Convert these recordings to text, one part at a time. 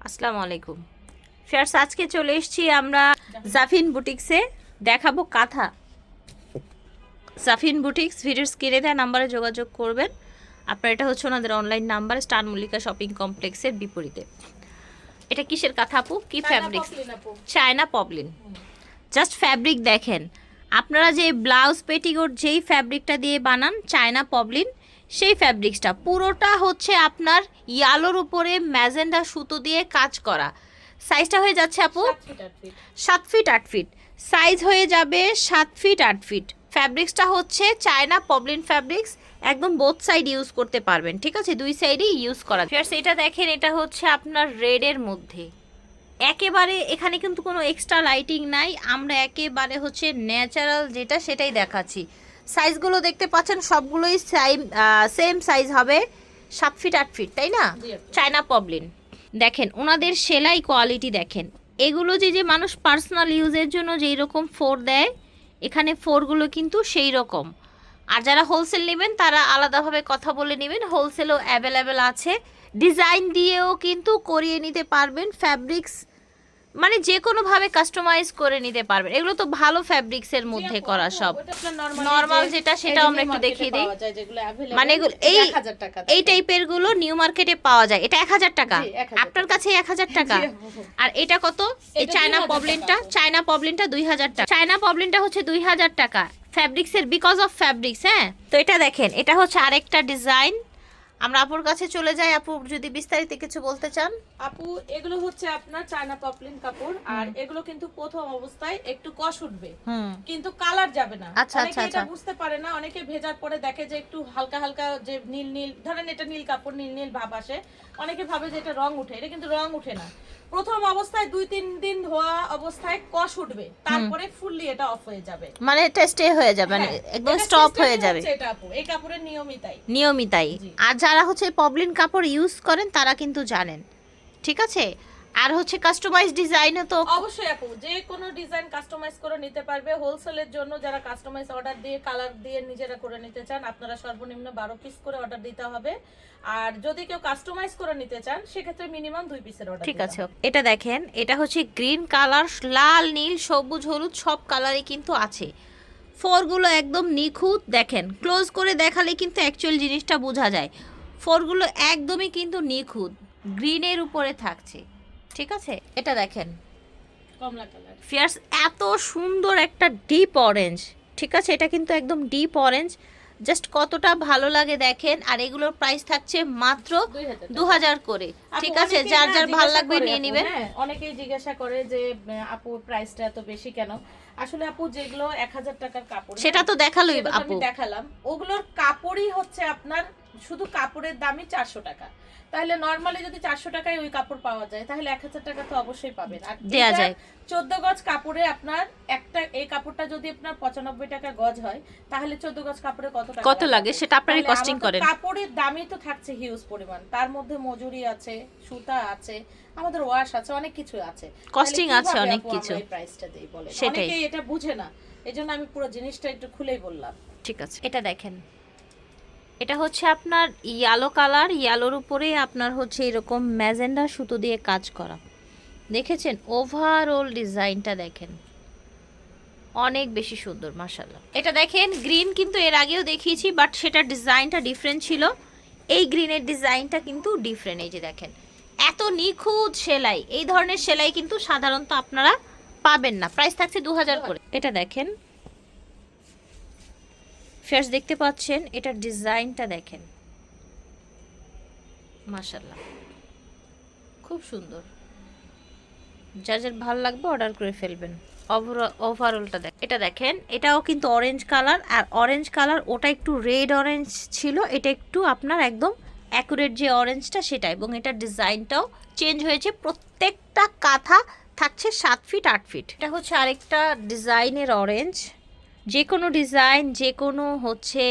আসসালামু আলাইকুম ফিয়ার্স, আজকে চলে এসেছি আমরা জাফিন বুটিক্সে। দেখাবো কাঁথা। জাফিন বুটিক্স ভিডিওর স্ক্রিনে দেওয়া নাম্বারে যোগাযোগ করবেন। আপনার এটা হচ্ছে ওনাদের online number, star Mallika shopping কমপ্লেক্সের বিপরীতে। এটা কিসের কাঁথা আপু? কি fabrics? China poplin. Just fabric দেখেন, আপনারা যে ব্লাউজ পেটিকোট যেই ফ্যাব্রিকটা দিয়ে বানান চায়না পপলিন, সেই ফ্যাব্রিক্সটা পুরোটা হচ্ছে আপনার ইয়ালোর উপরে ম্যাজেন্ডা সুতো দিয়ে কাজ করা। সাইজটা হয়ে যাচ্ছে আপু 7 ফিট 8 ফিট, সাইজ হয়ে যাবে 7 ফিট 8 ফিট। ফ্যাব্রিক্সটা হচ্ছে চায়না পপলিন ফ্যাব্রিক্স, একদম বোথ সাইড ইউজ করতে পারবেন, ঠিক আছে? দুই সাইডেই ইউজ করা। এটা দেখেন, এটা হচ্ছে আপনার রেডের মধ্যে, একেবারে এখানে কিন্তু কোনো এক্সট্রা লাইটিং নাই, আমরা একেবারে হচ্ছে ন্যাচারাল যেটা সেটাই দেখাচ্ছি। সাইজগুলো দেখতে পাচ্ছেন সবগুলোই সেম সাইজ হবে, 7 ফিট 8 ফিট, তাই না? China poplin. দেখেন ওনাদের সেলাই কোয়ালিটি দেখেন, এগুলো যে মানুষ পার্সোনাল ইউজের জন্য যেই রকম ফোর দেয়, এখানে ফোরগুলো কিন্তু সেই রকম। আর যারা হোলসেল নেবেন তারা আলাদাভাবে কথা বলে নেবেন, হোলসেলও অ্যাভেলেবেল আছে। ডিজাইন দিয়েও কিন্তু করিয়ে নিতে পারবেন, ফ্যাব্রিক্স মানে যে কোনোভাবে কাস্টমাইজ করে নিতে পারবেন। এগুলো তো ভালো ফ্যাব্রিক্সের মধ্যে করা, সব নর্মাল যেটা সেটা আমরা একটু দেখিয়ে দিই। মানে এই টাইপের গুলো নিউ মার্কেটে পাওয়া যায়। এটা 1000 টাকা, আপনার কাছে 1000 টাকা। আর এটা কত? এই চায়না পপলিনটা 2000 টাকা। চায়না পপলিনটা হচ্ছে 2000 টাকা ফ্যাব্রিক্সের, বিকজ অফ ফ্যাব্রিক্স। হ্যাঁ, তো এটা দেখেন, এটা হচ্ছে আরেকটা ডিজাইন। আমরা আপুর কাছে চলে যাই, আপু যদি বিস্তারিত কিছু বলতে চান। আপু, এগুলো হচ্ছে আপনার চায়না পপলিন কাপড়, আর এগুলো কিন্তু প্রথম অবস্থায় একটু কষ উঠবে, কিন্তু কালার যাবে না। অনেকে এটা বুঝতে পারে না, অনেকে ভেজার পরে দেখে যে একটু হালকা হালকা যে নীল নীল, ধরেন এটা নীল কাপড়, নীল নীল ভাব আসে, অনেকে ভাবে যে এটা রং উঠে, এটা কিন্তু রং উঠে না। প্রথম অবস্থায় 2-3 দিন ধোয়া অবস্থায় কষ উঠবে, তারপরে ফুললি এটা অফ হয়ে যাবে, মানে এটা স্টে হয়ে যাবে, মানে একদম স্টপ হয়ে যাবে। এটা আপু এই কাপড়ের নিয়মিতাই। আর যারা হচ্ছে পপলিন কাপড় ইউজ করেন তারা কিন্তু জানেন, ঠিক আছে? আর হচ্ছে কাস্টমাইজ ডিজাইনও তো অবশ্যই আপু যে কোনো ডিজাইন কাস্টমাইজ করে নিতে পারবে। হোলসেলের জন্য যারা কাস্টমাইজ অর্ডার দিয়ে কালার দিয়ে নিজেরা করে নিতে চান, আপনারা সর্বনিম্ন 12 পিস করে অর্ডার দিতে হবে। আর যদি কেউ কাস্টমাইজ করে নিতে চান সেক্ষেত্রে মিনিমাম 2 পিসের অর্ডার। ঠিক আছে। এটা দেখেন, এটা হচ্ছে গ্রিন কালার, লাল নীল সবুজ হলুদ সব কালারই কিন্তু আছে। ফোরগুলো একদম নিখুঁত, দেখেন ক্লোজ করে দেখালে কিন্তু অ্যাকচুয়াল জিনিসটা বোঝা যায়। ফোরগুলো একদমই কিন্তু নিখুঁত, গ্রিনের উপরে থাকছে, ঠিক আছে? এটা দেখেন কমলা কালার, ফিয়ার্স এত সুন্দর একটা ডিপ অরেঞ্জ, ঠিক আছে? এটা কিন্তু একদম ডিপ অরেঞ্জ, জাস্ট কতটা ভালো লাগে দেখেন। আর এগুলোর প্রাইস থাকছে মাত্র 2000 করে, ঠিক আছে? যার যার ভালো লাগবে নিয়ে নেবেন। অনেকেই জিজ্ঞাসা করে যে আপু প্রাইসটা এত বেশি কেন? আসলে আপু যেগুলো 1000 টাকার কাপড়, সেটা তো দেখালোই আপু, দেখালাম, ওগুলোর কাপড়ই হচ্ছে আপনার শুধু কাপড়ের দামই 400 টাকা। তাহলে নরমালি যদি 400 টাকায় ওই কাপড় পাওয়া যায়, তাহলে 1000 টাকা তো অবশ্যই পাবেন। আর দেয়া যায় 14 গজ কাপড়ে আপনার একটা, এই কাপড়টা যদি আপনার 95 টাকা গজ হয়, তাহলে 14 গজ কাপড়ে কত লাগে সেটা আপনারই কস্টিং করেন। কাপড়ের দামই তো থাকছে হিউজ পরিমাণ, তার মধ্যে মজুরি আছে, সুতা আছে, আমাদের ওয়াশ আছে, অনেক কিছু আছে, কস্টিং আছে অনেক কিছু। এই প্রাইসটা দেই বলে অনেকেই এটা বুঝে না, এজন্য আমি পুরো জিনিসটা একটু খুলেই বললাম। ঠিক আছে, এটা দেখেন, এটা হচ্ছে আপনার ইয়েলো কালার, ইয়েলোর উপরে আপনার হচ্ছে এরকম ম্যাজেন্ডা সুতো দিয়ে কাজ করা, দেখেছেন? ওভারঅল ডিজাইনটা দেখেন, অনেক বেশি সুন্দর মাশাআল্লাহ। এটা দেখেন গ্রিন, কিন্তু এর আগেও দেখিয়েছি বাট সেটার ডিজাইনটা ডিফারেন্ট ছিল, এই গ্রিনের ডিজাইনটা কিন্তু ডিফারেন্ট। এই যে দেখেন এত নিখুঁত সেলাই, এই ধরনের সেলাই কিন্তু সাধারণত আপনারা পাবেন না। প্রাইস থাকছে 2000 করে। এটা দেখেন ফিয়ার্স, দেখতে পাচ্ছেন এটার ডিজাইনটা দেখেন মাশাআল্লাহ, খুব সুন্দর। যার যার ভালো লাগবে অর্ডার করে ফেলবেন। ওভারঅলটা দেখ, এটা দেখেন, এটাও কিন্তু অরেঞ্জ কালার, আর অরেঞ্জ কালার ওটা একটু রেড অরেঞ্জ ছিল, এটা একটু আপনার একদম অ্যাকুরেট যে অরেঞ্জটা সেটা, এবং এটার ডিজাইনটাও চেঞ্জ হয়েছে। প্রত্যেকটা কাঁথা থাকছে 7 ফিট 8 ফিট। এটা হচ্ছে আরেকটা ডিজাইনের অরেঞ্জ, যে কোনো ডিজাইন যে কোনো হচ্ছে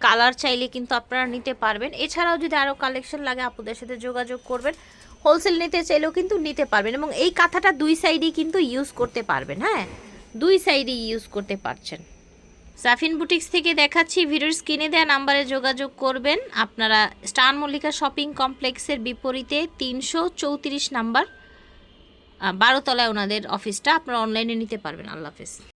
কালার চাইলে কিন্তু আপনারা নিতে পারবেন। এছাড়াও যদি আরও কালেকশন লাগে আপুদের সাথে যোগাযোগ করবেন, হোলসেল নিতে চাইলেও কিন্তু নিতে পারবেন। এবং এই কাঁথাটা 2 সাইডেই কিন্তু ইউজ করতে পারবেন, হ্যাঁ 2 সাইডেই ইউজ করতে পারছেন। জাফিন বুটিক্স থেকে দেখাচ্ছি, ভিডিওর স্ক্রিনে দেওয়া নাম্বারে যোগাযোগ করবেন আপনারা। স্টার মল্লিকা শপিং কমপ্লেক্সের বিপরীতে 334 নাম্বার 12 তলায় ওনাদের অফিসটা, আপনারা অনলাইনে নিতে পারবেন। আল্লাহ হাফেজ।